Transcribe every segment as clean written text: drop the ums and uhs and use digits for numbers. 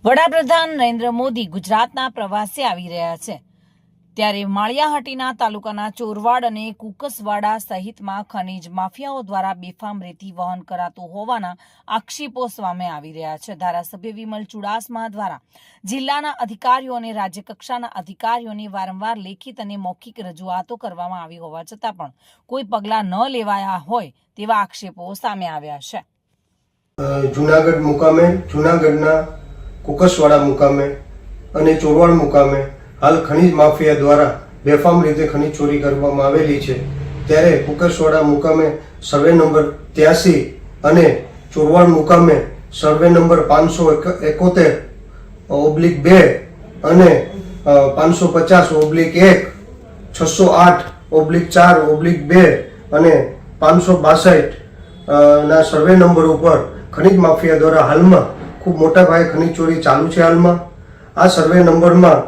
વડાપ્રધાન નરેન્દ્ર મોદી ગુજરાતના પ્રવાસે આવી રહ્યા છે ત્યારે માળિયાહાટીના તાલુકાના ચોરવાડ અને કુકસવાડા સહિતમાં ખનીજ માફિયાઓ દ્વારા બેફામ રેતી વહન કરાતું હોવાના આક્ષેપો સામે આવી રહ્યા છે। ધારાસભ્ય વિમલ ચુડાસમા દ્વારા જિલ્લાના અધિકારીઓ અને રાજ્યકક્ષાના અધિકારીઓને વારંવાર લેખિત અને મૌખિક રજૂઆતો કરવામાં આવી હોવા છતાં પણ કોઈ પગલાં ન લેવાયા હોય તેવા આક્ષેપો સામે આવ્યા છે। જૂનાગઢ મુકામે, જૂનાગઢના કુકસવાડા મુકામે અને ચોરવાડ મુકામે હાલ ખનીજ માફિયા દ્વારા બેફામ રીતે ખનીજ ચોરી કરવામાં આવેલી છે। ત્યારે કુકસવાડા મુકામે સર્વે નંબર 83 અને ચોરવાડ મુકામે સર્વે નંબર 571/2 અને 550/1, 608/4/2 અને 562 ના સર્વે નંબર ઉપર ખનીજ માફિયા દ્વારા હાલમાં ખૂબ મોટા પાયે ખનીજ ચોરી ચાલુ છે। હાલમાં આ સર્વે નંબરમાં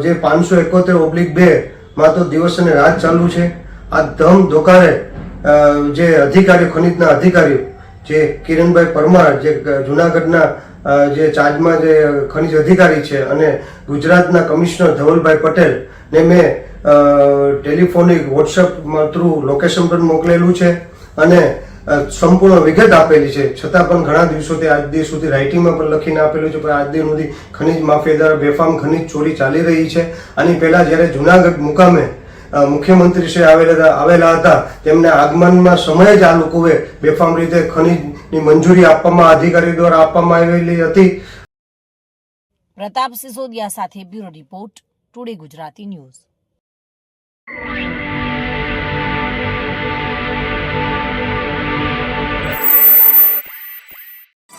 જે 571/2 માં તો દિવસ અને રાત ચાલુ છે। આ ધમ ધોકારે જે અધિકારીઓ, ખનીજના અધિકારીઓ જે કિરણભાઈ પરમાર, જે જૂનાગઢના જે ચાર્જમાં જે ખનીજ અધિકારી છે, અને ગુજરાતના કમિશનર ધવલભાઈ પટેલ ને મેં ટેલિફોનિક, વોટ્સએપ થ્રુ લોકેશન પર મોકલેલું છે અને સંપૂર્ણ વિગત આપેલી છે। છતાં પણ ઘણા દિવસોથી આજ દિવસ સુધી રાઇટિંગમાં પણ લખીને આપેલું છે, પણ આજ દિન સુધી ખનીજ માફિયા દ્વારા બેફામ ખનીજ ચોરી ચાલી રહી છે। આની પહેલા જ્યારે જૂનાગઢ મુકામે મુખ્યમંત્રી શ્રી આવેલા હતા, તેમના આગમનમાં સમયે જ આ લોકોએ બેફામ રીતે ખનીજની મંજૂરી આપવામાં અધિકારી દ્વારા આપવામાં આવેલી હતી। પ્રતાપ સિસોદિયા સાથે bureau report, today Gujarati news.